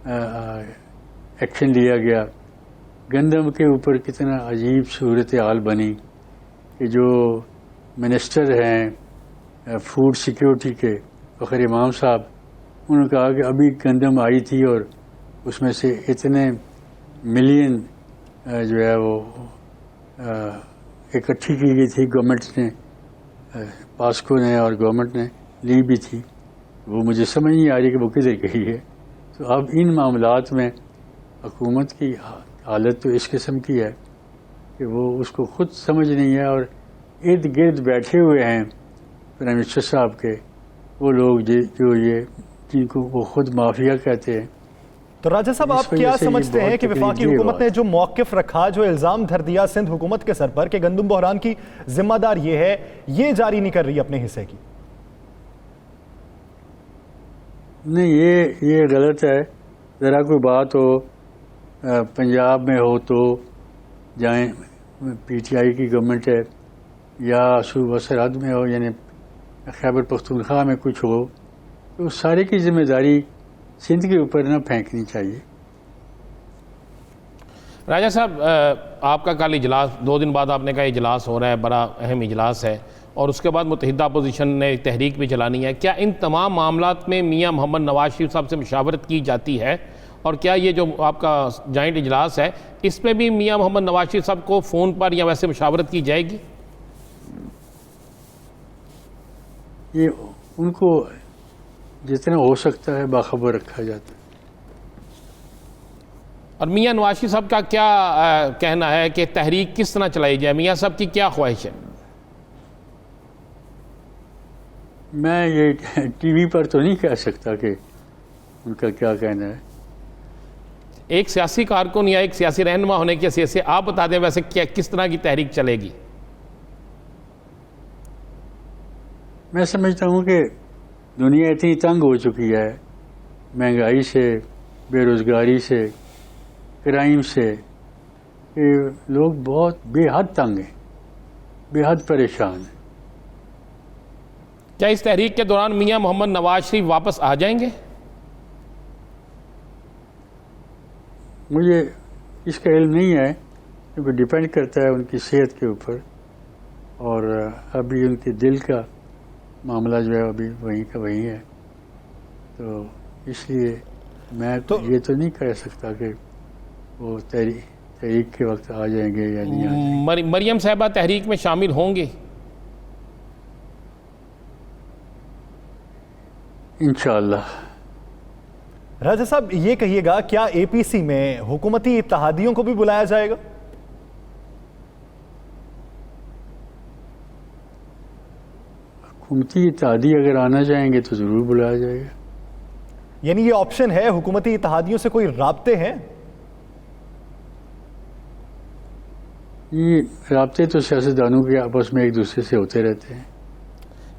ایکشن لیا گیا. گندم کے اوپر کتنا عجیب صورتحال بنی کہ جو منسٹر ہیں فوڈ سیکیورٹی کے فخر امام صاحب، انہوں نے کہا کہ ابھی گندم آئی تھی اور اس میں سے اتنے ملین جو ہے وہ اکٹھی کی گئی تھی، گورنمنٹ نے، پاسکو نے اور گورنمنٹ نے لی بھی تھی. وہ مجھے سمجھ نہیں آ رہی کہ وہ کدھر گئی ہے. تو اب ان معاملات میں حکومت کی حالت تو اس قسم کی ہے کہ وہ اس کو خود سمجھ نہیں ہے، اور ارد گرد بیٹھے ہوئے ہیں پرائم منسٹر صاحب کے وہ لوگ جو یہ جن کو وہ خود مافیا کہتے ہیں. تو راجہ صاحب آپ کیا سمجھتے ہیں کہ وفاقی حکومت نے جو موقف رکھا، جو الزام دھر دیا سندھ حکومت کے سر پر کہ گندم بحران کی ذمہ دار یہ ہے، یہ جاری نہیں کر رہی اپنے حصے کی؟ نہیں، یہ غلط ہے. ذرا کوئی بات ہو پنجاب میں ہو تو جائیں، پی ٹی آئی کی گورنمنٹ ہے، یا صوبہ سرحد میں ہو یعنی خیبر پختونخوا میں کچھ ہو، تو سارے کی ذمہ داری سندھ کے اوپر نہ پھینکنی چاہیے. راجہ صاحب، آپ کا کل اجلاس 2 دن بعد آپ نے کہا اجلاس ہو رہا ہے، بڑا اہم اجلاس ہے، اور اس کے بعد متحدہ اپوزیشن نے تحریک بھی چلانی ہے. کیا ان تمام معاملات میں میاں محمد نواز شریف صاحب سے مشاورت کی جاتی ہے؟ اور کیا یہ جو آپ کا جوائنٹ اجلاس ہے اس میں بھی میاں محمد نواز شریف صاحب کو فون پر یا ویسے مشاورت کی جائے گی؟ یہ ان کو جتنا ہو سکتا ہے باخبر رکھا جاتا ہے. اور میاں نواز شریف صاحب کا کیا کہنا ہے کہ تحریک کس طرح چلائی جائے؟ میاں صاحب کی کیا خواہش ہے؟ میں یہ ٹی وی پر تو نہیں کہہ سکتا کہ ان کا کیا کہنا ہے. ایک سیاسی کارکن یا ایک سیاسی رہنما ہونے کی حیثیت سے آپ بتا دیں ویسے کس طرح کی تحریک چلے گی؟ میں سمجھتا ہوں کہ دنیا اتنی تنگ ہو چکی ہے مہنگائی سے، بے روزگاری سے، کرائم سے، کہ لوگ بہت بے حد تنگ ہیں، بے حد پریشان ہیں. کیا اس تحریک کے دوران میاں محمد نواز شریف واپس آ جائیں گے؟ مجھے اس کا علم نہیں ہے کیونکہ ڈیپینڈ کرتا ہے ان کی صحت کے اوپر، اور ابھی ان کے دل کا معاملہ جو ہے ابھی وہیں کا وہیں ہے. تو اس لیے میں یہ تو نہیں کہہ سکتا کہ وہ تحریک کے وقت آ جائیں گے یا نہیں آ جائیں گے. مریم صاحبہ تحریک میں شامل ہوں گے؟ انشاءاللہ. راجہ صاحب یہ کہیے گا، کیا اے پی سی میں حکومتی اتحادیوں کو بھی بلایا جائے گا؟ حکومتی اتحادی اگر آنا چاہیں گے تو ضرور بلایا جائے گا. یعنی یہ آپشن ہے، حکومتی اتحادیوں سے کوئی رابطے ہیں؟ یہ رابطے تو سیاستدانوں کے آپس میں ایک دوسرے سے ہوتے رہتے ہیں.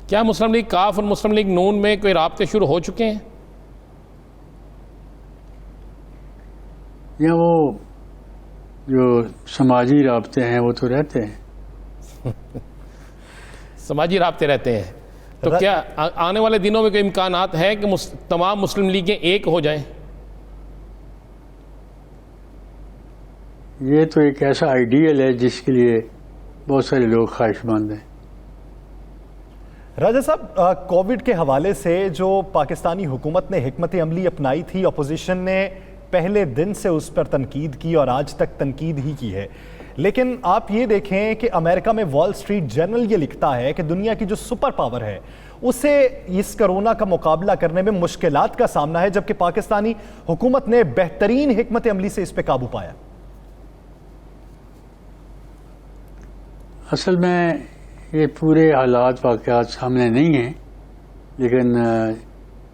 کیا مسلم لیگ کاف اور مسلم لیگ نون میں کوئی رابطے شروع ہو چکے ہیں؟ یا وہ جو سماجی رابطے ہیں وہ تو رہتے ہیں. سماجی رابطے رہتے ہیں. تو کیا آنے والے دنوں میں کوئی امکانات ہیں کہ تمام مسلم لیگیں ایک ہو جائیں؟ یہ تو ایک ایسا آئیڈیل ہے جس کے لیے بہت سارے لوگ خواہش مند ہیں. راجہ صاحب، کووڈ کے حوالے سے جو پاکستانی حکومت نے حکمت عملی اپنائی تھی، اپوزیشن نے پہلے دن سے اس پر تنقید کی اور آج تک تنقید ہی کی ہے. لیکن آپ یہ دیکھیں کہ امریکہ میں وال سٹریٹ جرنل یہ لکھتا ہے کہ دنیا کی جو سپر پاور ہے اسے اس کرونا کا مقابلہ کرنے میں مشکلات کا سامنا ہے، جبکہ پاکستانی حکومت نے بہترین حکمت عملی سے اس پہ قابو پایا. اصل میں یہ پورے حالات واقعات سامنے نہیں ہیں، لیکن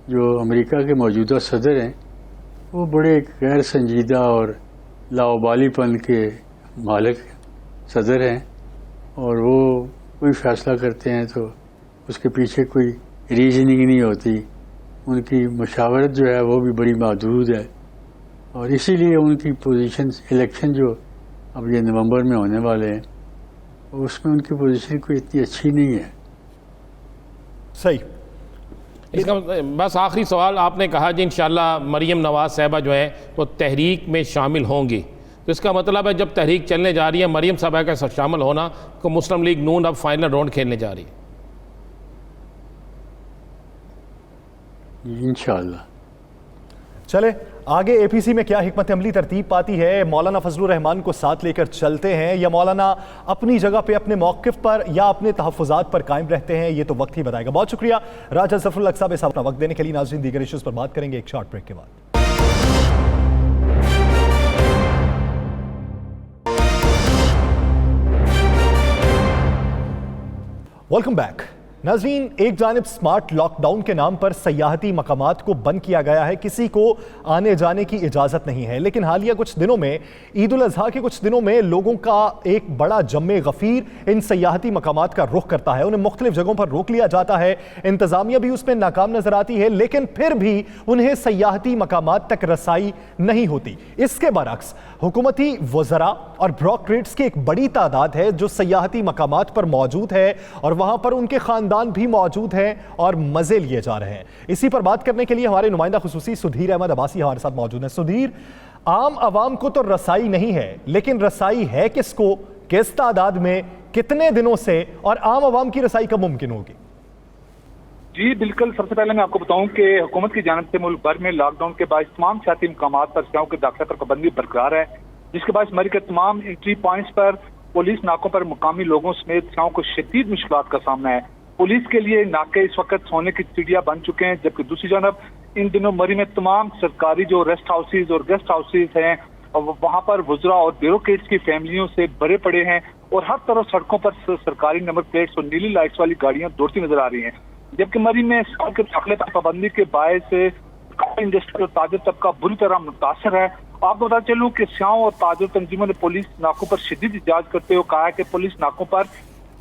جو امریکہ کے موجودہ صدر ہیں وہ بڑے غیر سنجیدہ اور لاؤبالی پن کے مالک صدر ہیں، اور وہ کوئی فیصلہ کرتے ہیں تو اس کے پیچھے کوئی ریزننگ نہیں ہوتی. ان کی مشاورت جو ہے وہ بھی بڑی محدود ہے، اور اسی لیے ان کی پوزیشن الیکشن جو اب یہ نومبر میں ہونے والے ہیں اس میں ان کی پوزیشن کوئی اتنی اچھی نہیں ہے. صحیح. اس کا بس آخری سوال آپ نے کہا جی انشاءاللہ مریم نواز صاحبہ جو ہیں وہ تحریک میں شامل ہوں گی، تو اس کا مطلب ہے جب تحریک چلنے جا رہی ہے مریم صاحبہ کا شامل ہونا کو مسلم لیگ نون اب فائنل راؤنڈ کھیلنے جا رہی ہے؟ انشاءاللہ۔ چلے آگے اے پی سی میں کیا حکمت عملی ترتیب پاتی ہے، مولانا فضل الرحمان کو ساتھ لے کر چلتے ہیں یا مولانا اپنی جگہ پہ اپنے موقف پر یا اپنے تحفظات پر قائم رہتے ہیں، یہ تو وقت ہی بتائے گا۔ بہت شکریہ راجہ ظفر الحق صاحب اس اپنا وقت دینے کے لیے۔ ناظرین دیگر ایشوز پر بات کریں گے ایک شارٹ بریک کے بعد۔ Welcome back. ناظرین، ایک جانب سمارٹ لاک ڈاؤن کے نام پر سیاحتی مقامات کو بند کیا گیا ہے، کسی کو آنے جانے کی اجازت نہیں ہے، لیکن حالیہ کچھ دنوں میں عید الاضحیٰ کے کچھ دنوں میں لوگوں کا ایک بڑا جمع غفیر ان سیاحتی مقامات کا رخ کرتا ہے، انہیں مختلف جگہوں پر روک لیا جاتا ہے، انتظامیہ بھی اس میں ناکام نظر آتی ہے، لیکن پھر بھی انہیں سیاحتی مقامات تک رسائی نہیں ہوتی۔ اس کے برعکس حکومتی وزراء اور بیوروکریٹس کی ایک بڑی تعداد ہے جو سیاحتی مقامات پر موجود ہے اور وہاں پر ان کے خاندان بھی موجود ہیں اور مزے لیے جا رہے ہیں۔ اسی پر بات کرنے کے لیے ہمارے نمائندہ خصوصی سدھیر احمد عباسی ہمارے ساتھ موجود ہیں۔ سدھیر، عام عوام کو تو رسائی نہیں ہے، لیکن رسائی ہے کس کو، کس تعداد میں، کتنے دنوں سے، اور عام عوام کی رسائی کب ممکن ہوگی؟ جی بالکل، سب سے پہلے میں آپ کو بتاؤں کہ حکومت کی جانب سے ملک بھر میں لاک ڈاؤن کے باعث تمام سیاحتی مقامات پر سیاحوں کے داخلے پر پابندی برقرار ہے، جس کے باعث مری کے تمام انٹری پوائنٹس پر پولیس ناکوں پر مقامی لوگوں سمیت سیاحوں کو شدید مشکلات کا سامنا ہے۔ پولیس کے لیے ناکے اس وقت سونے کی چڑیا بن چکے ہیں، جبکہ دوسری جانب ان دنوں مری میں تمام سرکاری جو ریسٹ ہاؤسز اور گیسٹ ہاؤسز ہیں وہاں پر وزراء اور بیوروکریٹس کی فیملیوں سے بھرے پڑے ہیں اور ہر طرف سڑکوں پر سرکاری نمبر پلیٹس اور نیلی لائٹس والی گاڑیاں دوڑتی نظر آ رہی ہیں، جبکہ مری میں سیاحوں کے داخلے پر پابندی کے باعث انڈسٹری اور تاجر طبقہ بری طرح متاثر ہے۔ آپ کو بتا چلوں کہ سیاحوں اور تاجر تنظیموں نے پولیس ناکوں پر شدید احتجاج کرتے ہوئے کہا ہے کہ پولیس ناکوں پر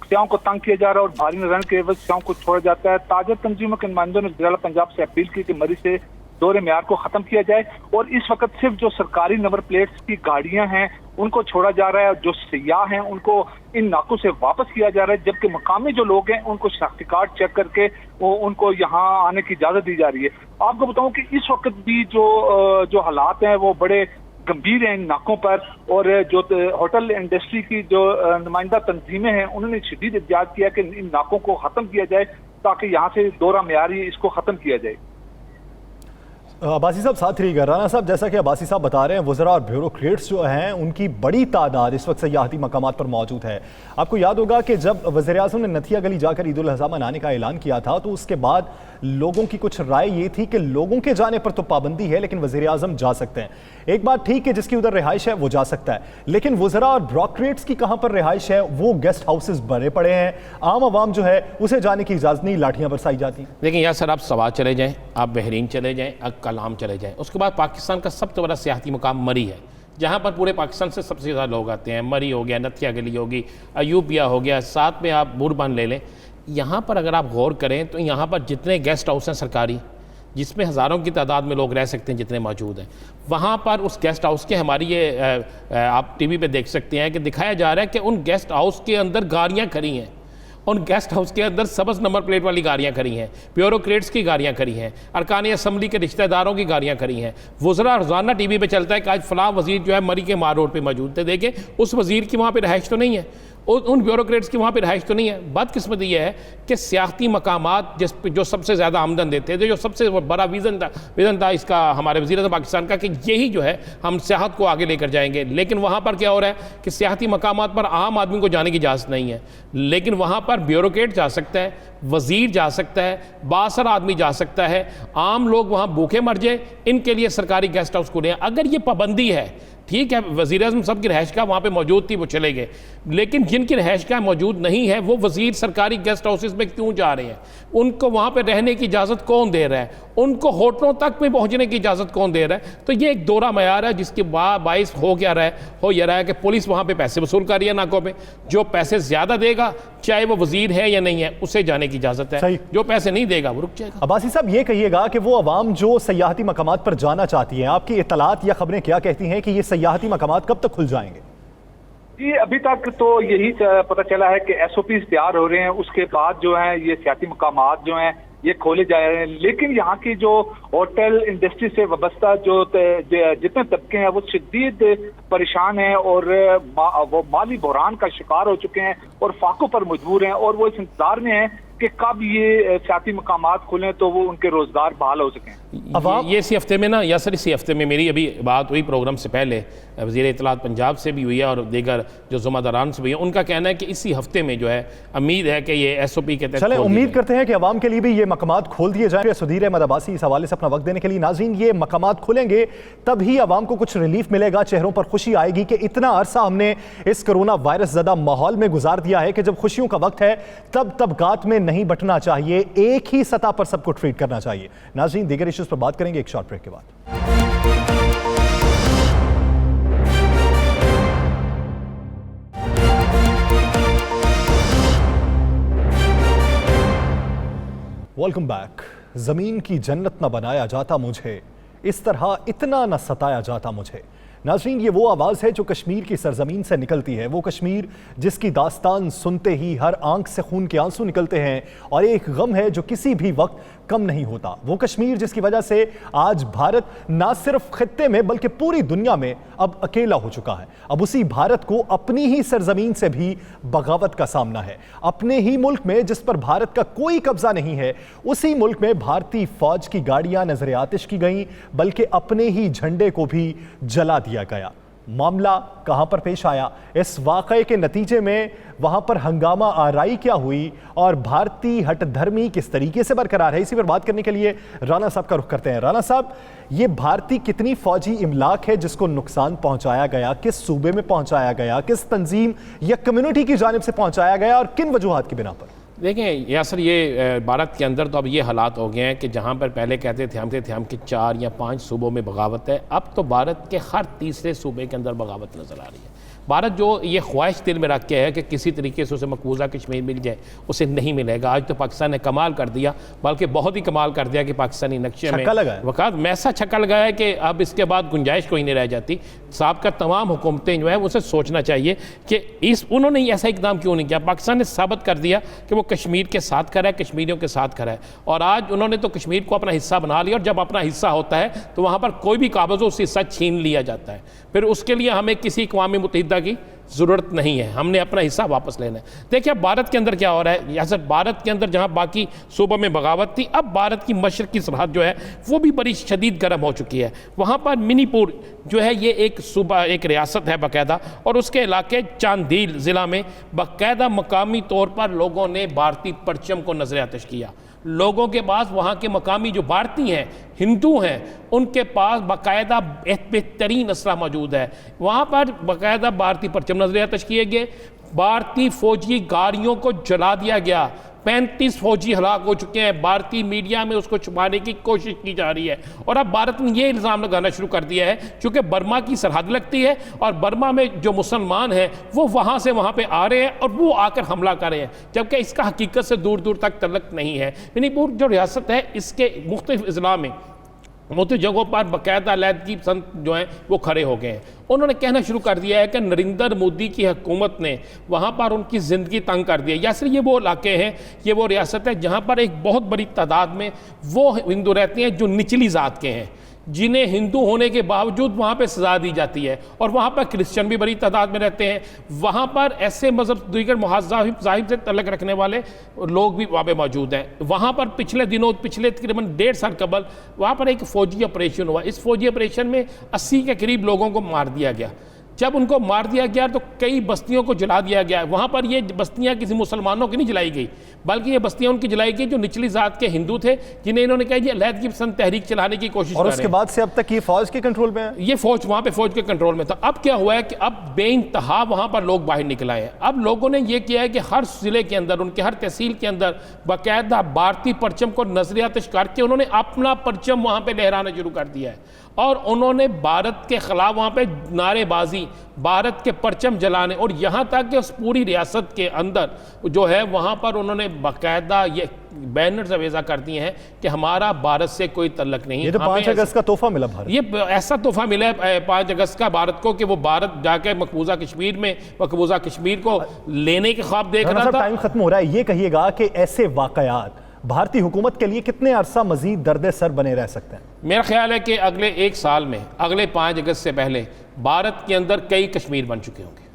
سیاحوں کو تنگ کیا جا رہا ہے اور بھاری نظر کے عوض سیاحوں کو چھوڑا جاتا ہے۔ تاجر تنظیموں کے نمائندوں نے وزیر پنجاب سے اپیل کی کہ مری سے دور معیار کو ختم کیا جائے اور اس وقت صرف جو سرکاری نمبر پلیٹس کی گاڑیاں ہیں ان کو چھوڑا جا رہا ہے، جو سیاح ہیں ان کو ان ناکوں سے واپس کیا جا رہا ہے، جبکہ مقامی جو لوگ ہیں ان کو شناختی کارڈ چیک کر کے ان کو یہاں آنے کی اجازت دی جا رہی ہے۔ آپ کو بتاؤں کہ اس وقت بھی جو حالات ہیں وہ بڑے گمبھیر ہیں ان ناکوں پر، اور جو ہوٹل انڈسٹری کی جو نمائندہ تنظیمیں ہیں انہوں نے شدید احتجاج کیا کہ ان ناکوں کو ختم کیا جائے تاکہ یہاں سے دورہ معیاری اس کو ختم کیا جائے۔ عباسی صاحب ساتھ رہی گا۔ رانا صاحب، جیسا کہ عباسی صاحب بتا رہے ہیں وزراء اور بیوروکریٹس جو ہیں ان کی بڑی تعداد اس وقت سیاحتی مقامات پر موجود ہے۔ آپ کو یاد ہوگا کہ جب وزیر اعظم نے نتھیا گلی جا کر عید الاضحیٰ منانے کا اعلان کیا تھا تو اس کے بعد لوگوں کی کچھ رائے یہ تھی کہ لوگوں کے جانے پر تو پابندی ہے لیکن وزیر اعظم جا سکتے ہیں۔ ایک بات ٹھیک ہے، جس کی ادھر رہائش ہے وہ جا سکتا ہے، لیکن وزراء اور بیوروکریٹس کی کہاں پر رہائش ہے؟ وہ گیسٹ ہاؤسز بھرے پڑے ہیں، عام عوام جو ہے اسے جانے کی اجازت نہیں، لاٹھیاں برسائی جاتی ہیں۔ لیکن یار سر، آپ سوات چلے جائیں، آپ بحرین چلے جائیں، آپ کلام چلے جائیں، اس کے بعد پاکستان کا سب سے بڑا سیاحتی مقام مری ہے جہاں پر پورے پاکستان سے سب سے زیادہ لوگ آتے ہیں۔ مری ہو گیا، نتھیا گلی ہوگی، ایوبیا ہو گیا، ساتھ میں آپ بوربان لے لیں۔ یہاں پر اگر آپ غور کریں تو یہاں پر جتنے گیسٹ ہاؤس ہیں سرکاری، جس میں ہزاروں کی تعداد میں لوگ رہ سکتے ہیں جتنے موجود ہیں، وہاں پر اس گیسٹ ہاؤس کے ہماری یہ آپ ٹی وی پہ دیکھ سکتے ہیں کہ دکھایا جا رہا ہے کہ ان گیسٹ ہاؤس کے اندر گاڑیاں کھڑی ہیں، ان گیسٹ ہاؤس کے اندر سبز نمبر پلیٹ والی گاڑیاں کھڑی ہیں، بیوروکریٹس کی گاڑیاں کھڑی ہیں، ارکان اسمبلی کے رشتہ داروں کی گاڑیاں کھڑی ہیں۔ وزراء روزانہ ٹی وی پہ چلتا ہے کہ آج فلاں وزیر جو ہے مری کے مار روڈ پہ موجود تھے، دیکھیں اس وزیر کی وہاں پہ رہائش تو نہیں ہے، ان بیوروکریٹس کی وہاں پہ رہائش تو نہیں ہے۔ بدقسمتی یہ ہے کہ سیاحتی مقامات جو سب سے زیادہ آمدن دیتے تھے، جو سب سے بڑا ویژن تھا اس کا ہمارے وزیر اعظم پاکستان کا کہ یہی جو ہے ہم سیاحت کو آگے لے کر جائیں گے، لیکن وہاں پر کیا ہو رہا ہے کہ سیاحتی مقامات پر عام آدمی کو جانے کی اجازت نہیں ہے، لیکن وہاں پر بیوروکریٹ جا سکتا ہے، وزیر جا سکتا ہے، بااثر آدمی جا سکتا ہے، عام لوگ وہاں بھوکے مر جائیں، ان کے لیے سرکاری گیسٹ ہاؤس کھلے ہیں۔ اگر یہ پابندی ہے، ٹھیک ہے، وزیر اعظم سب کی رہائش گاہ وہاں پہ موجود تھی، وہ چلے گئے، لیکن جن کی رہائش گاہ موجود نہیں ہے وہ وزیر سرکاری گیسٹ ہاؤسز میں کیوں جا رہے ہیں؟ ان کو وہاں پہ رہنے کی اجازت کون دے رہا ہے؟ ان کو ہوٹلوں تک میں پہنچنے کی اجازت کون دے رہا ہے؟ تو یہ ایک دورہ معیار ہے جس کے باعث ہو یہ رہا ہے کہ پولیس وہاں پہ پیسے وصول کر رہی ہے ناکوں پہ، جو پیسے زیادہ دے گا چاہے وہ وزیر ہے یا نہیں ہے اسے جانے کی اجازت ہے، جو پیسے نہیں دے گا وہ رک جائے گا۔ عباسی صاحب یہ کہیے گا کہ وہ عوام جو سیاحتی مقامات پر جانا چاہتی ہیں، آپ کی اطلاعات یا خبریں کیا کہتی ہیں کہ یہ سیاحتی مقامات کب تک کھل جائیں گے؟ جی ابھی تک تو یہی پتہ چلا ہے کہ ایس او پیز تیار ہو رہے ہیں، اس کے بعد جو ہیں یہ سیاحتی مقامات جو ہیں یہ کھولے جا رہے ہیں، لیکن یہاں کی جو ہوٹل انڈسٹری سے وابستہ جو جتنے طبقے ہیں وہ شدید پریشان ہیں اور وہ مالی بحران کا شکار ہو چکے ہیں اور فاقوں پر مجبور ہیں، اور وہ اس انتظار میں ہیں کہ کب یہ سیاحتی مقامات کھلیں تو وہ ان کے روزگار بحال ہو سکیں۔ یہ اسی ہفتے میں نا یاسر، اسی ہفتے میں میری ابھی بات ہوئی پروگرام سے پہلے وزیر اطلاعات پنجاب سے بھی ہوئی ہے اور دیگر جو ذمہ داران سے بھی ہوئی ہے، ان کا کہنا ہے کہ اسی ہفتے میں جو ہے امید ہے کہ یہ ایس او پی کے تحت چلیں امید کرتے ہیں کہ عوام کے لیے بھی یہ مقامات کھول دیے جائیں گے۔ سدھیر احمد عباسی اس حوالے سے اپنا وقت دینے کے لیے۔ ناظرین، یہ مقامات کھلیں گے تب ہی عوام کو کچھ ریلیف ملے گا، چہروں پر خوشی آئے گی کہ اتنا عرصہ ہم نے اس کرونا وائرس زدہ ماحول میں گزار دیا ہے کہ جب خوشیوں کا وقت ہے تب طبقات میں نہیں بٹنا چاہیے، ایک ہی سطح پر سب کو ٹریٹ کرنا چاہیے۔ ناظرین، دیگر ایشوز پر بات کریں گے ایک شارٹ بریک کے بعد۔ Welcome back. زمین کی جنت نہ بنایا جاتا مجھے، اس طرح اتنا نہ ستایا جاتا مجھے۔ ناظرین، یہ وہ آواز ہے جو کشمیر کی سرزمین سے نکلتی ہے، وہ کشمیر جس کی داستان سنتے ہی ہر آنکھ سے خون کے آنسو نکلتے ہیں اور ایک غم ہے جو کسی بھی وقت کم نہیں ہوتا۔ وہ کشمیر جس کی وجہ سے آج بھارت نہ صرف خطے میں بلکہ پوری دنیا میں اب اکیلا ہو چکا ہے۔ اب اسی بھارت کو اپنی ہی سرزمین سے بھی بغاوت کا سامنا ہے۔ اپنے ہی ملک میں جس پر بھارت کا کوئی قبضہ نہیں ہے، اسی ملک میں بھارتی فوج کی گاڑیاں نظر آتش کی گئیں، بلکہ اپنے ہی جھنڈے کو بھی جلا دیا گیا۔ معاملہ کہاں پر پیش آیا؟ اس واقعے کے نتیجے میں وہاں پر ہنگامہ آرائی کیا ہوئی اور بھارتی ہٹ دھرمی کس طریقے سے برقرار ہے؟ اسی پر بات کرنے کے لیے رانا صاحب کا رخ کرتے ہیں۔ رانا صاحب، یہ بھارتی کتنی فوجی املاک ہے جس کو نقصان پہنچایا گیا؟ کس صوبے میں پہنچایا گیا؟ کس تنظیم یا کمیونٹی کی جانب سے پہنچایا گیا اور کن وجوہات کی بنا پر؟ دیکھیں یاسر، یہ بھارت کے اندر تو اب یہ حالات ہو گئے ہیں کہ جہاں پر پہلے کہتے تھے ہم کہ 4 یا 5 صوبوں میں بغاوت ہے، اب تو بھارت کے ہر تیسرے صوبے کے اندر بغاوت نظر آ رہی ہے۔ بھارت جو یہ خواہش دل میں رکھ کے ہے کہ کسی طریقے سے اسے مقبوضہ کشمیر مل جائے، اسے نہیں ملے گا۔ آج تو پاکستان نے کمال کر دیا، بلکہ بہت ہی کمال کر دیا کہ پاکستانی نقشے میں وقت میں ایسا چھکا لگایا ہے کہ اب اس کے بعد گنجائش کوئی نہیں رہ جاتی۔ سابقہ تمام حکومتیں جو ہیں اسے سوچنا چاہیے کہ انہوں نے ایسا اقدام کیوں نہیں کیا۔ پاکستان نے ثابت کر دیا کہ وہ کشمیر کے ساتھ کھڑا ہے، کشمیریوں کے ساتھ کھڑا ہے، اور آج انہوں نے تو کشمیر کو اپنا حصہ بنا لیا، اور جب اپنا حصہ ہوتا ہے تو وہاں پر کوئی بھی قابض ہو اس حصہ چھین لیا جاتا ہے۔ پھر اس کے لیے ہمیں کسی اقوام متحدہ کی ضرورت نہیں ہے، ہم نے اپنا حصہ واپس لینا ہے۔ دیکھیں اب بھارت کے اندر کیا ہو رہا ہے، یہاں بھارت کے اندر جہاں باقی صوبوں میں بغاوت تھی، اب بھارت کی مشرقی سرحد جو ہے وہ بھی بڑی شدید گرم ہو چکی ہے۔ وہاں پر منی پور جو ہے یہ ایک صوبہ، ایک ریاست ہے باقاعدہ، اور اس کے علاقے چاندیل ضلع میں باقاعدہ مقامی طور پر لوگوں نے بھارتی پرچم کو نظر آتش کیا۔ لوگوں کے پاس، وہاں کے مقامی جو بھارتی ہیں، ہندو ہیں، ان کے پاس باقاعدہ بہترین اسلحہ موجود ہے۔ وہاں پر باقاعدہ بھارتی پرچم نظر آتش کیے گئے، بھارتی فوجی گاڑیوں کو جلا دیا گیا، 35 فوجی ہلاک ہو چکے ہیں۔ بھارتی میڈیا میں اس کو چھپانے کی کوشش کی جا رہی ہے، اور اب بھارت نے یہ الزام لگانا شروع کر دیا ہے چونکہ برما کی سرحد لگتی ہے اور برما میں جو مسلمان ہیں وہ وہاں سے وہاں پہ آ رہے ہیں اور وہ آ کر حملہ کر رہے ہیں، جبکہ اس کا حقیقت سے دور دور تک تعلق نہیں ہے۔ منی پور جو ریاست ہے، اس کے مختلف اضلاع میں مختلف جگہوں پر باقاعدہ علیحدگی پسند جو ہیں وہ کھڑے ہو گئے ہیں۔ انہوں نے کہنا شروع کر دیا ہے کہ نریندر مودی کی حکومت نے وہاں پر ان کی زندگی تنگ کر دی ہے۔ یا صرف یہ وہ علاقے ہیں، یہ وہ ریاست ہے جہاں پر ایک بہت بڑی تعداد میں وہ ہندو رہتے ہیں جو نچلی ذات کے ہیں، جنہیں ہندو ہونے کے باوجود وہاں پہ سزا دی جاتی ہے، اور وہاں پر کرسچن بھی بڑی تعداد میں رہتے ہیں۔ وہاں پر ایسے مذہب دیگر مذاہب سے تعلق رکھنے والے لوگ بھی وہاں پہ موجود ہیں۔ وہاں پر پچھلے دنوں، پچھلے تقریباً 1.5 سال قبل وہاں پر ایک فوجی آپریشن ہوا۔ اس فوجی آپریشن میں 80 کے قریب لوگوں کو مار دیا گیا۔ جب ان کو مار دیا گیا تو کئی بستیوں کو جلا دیا گیا۔ وہاں پر یہ بستیاں کسی مسلمانوں کی نہیں جلائی گئی، بلکہ یہ بستیاں ان کی جلائی گئی جو نچلی ذات کے ہندو تھے، جنہیں انہوں نے کہا یہ علیحدگی پسند تحریک چلانے کی کوشش کر رہے ہیں۔ اور اس کے بعد سے اب تک یہ فوج کے کنٹرول میں ہے؟ یہ فوج وہاں پہ فوج کے کنٹرول میں تھا۔ اب کیا ہوا ہے کہ اب بے انتہا وہاں پر لوگ باہر نکل آئے ہیں۔ اب لوگوں نے یہ کیا ہے کہ ہر ضلع کے اندر، ان کے ہر تحصیل کے اندر باقاعدہ بھارتی پرچم کو نظر آتش کر کے انہوں نے اپنا پرچم وہاں پہ لہرانا شروع کر دیا ہے، اور انہوں نے بھارت کے خلاف وہاں پہ نعرے بازی، بھارت کے پرچم جلانے، اور یہاں تک کہ اس پوری ریاست کے اندر جو ہے وہاں پر انہوں نے باقاعدہ یہ بینرز اویزہ کر دیے ہیں کہ ہمارا بھارت سے کوئی تعلق نہیں۔ یہ تو 5 اگست کا تحفہ ملا بھارت، یہ ایسا تحفہ ملا ہے 5 اگست کا بھارت کو کہ وہ بھارت جا کے مقبوضہ کشمیر کو لینے کے خواب دیکھ رہا تھا۔ ٹائم ختم ہو رہا ہے، یہ کہیے گا کہ ایسے واقعات بھارتی حکومت کے لیے کتنے عرصہ مزید درد سر بنے رہ سکتے ہیں؟ میرا خیال ہے کہ اگلے 1 سال میں، اگلے 5 اگست سے پہلے بھارت کے اندر کئی کشمیر بن چکے ہوں گے،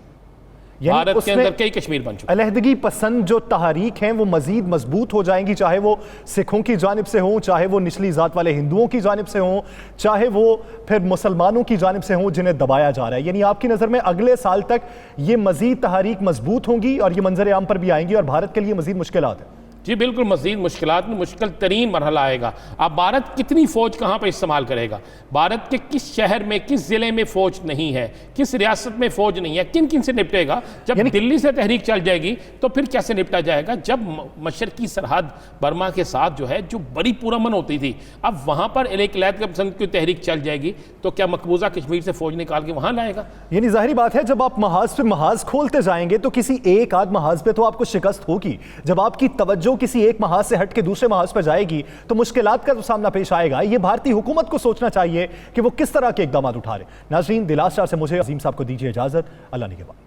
بھارت کے اندر کئی کشمیر بن چکے ہیں۔ علیحدگی پسند جو تحریک ہیں وہ مزید مضبوط ہو جائیں گی، چاہے وہ سکھوں کی جانب سے ہوں، چاہے وہ نچلی ذات والے ہندوؤں کی جانب سے ہوں، چاہے وہ پھر مسلمانوں کی جانب سے ہوں جنہیں دبایا جا رہا ہے۔ یعنی آپ کی نظر میں اگلے سال تک یہ مزید تحریک مضبوط ہوں گی اور یہ منظر عام پر بھی آئیں گی اور بھارت کے لیے مزید مشکلات ہیں؟ جی بالکل، مزید مشکلات میں مشکل ترین مرحلہ آئے گا۔ اب بھارت کتنی فوج کہاں پہ استعمال کرے گا؟ بھارت کے کس شہر میں، کس ضلع میں فوج نہیں ہے، کس ریاست میں فوج نہیں ہے، کن کن سے نپٹے گا؟ جب دلی سے تحریک چل جائے گی تو پھر کیسے نپٹا جائے گا؟ جب مشرقی سرحد برما کے ساتھ جو ہے جو بڑی پرامن ہوتی تھی، اب وہاں پر ایک علیحدگی پسند کی تحریک چل جائے گی تو کیا مقبوضہ کشمیر سے فوج نکال کے وہاں لائے گا؟ یعنی ظاہری بات ہے جب آپ محاذ پہ محاذ کھولتے جائیں گے تو کسی ایک آدھ محاذ پہ تو آپ کو شکست ہوگی۔ جب آپ کی توجہ کسی ایک محاذ سے ہٹ کے دوسرے محاذ پر جائے گی تو مشکلات کا تو سامنا پیش آئے گا۔ یہ بھارتی حکومت کو سوچنا چاہیے کہ وہ کس طرح کے اقدامات اٹھا رہے۔ ناظرین، دی لاسٹ آور سے مجھے عظیم صاحب کو دیجیے اجازت، اللہ نگہبان۔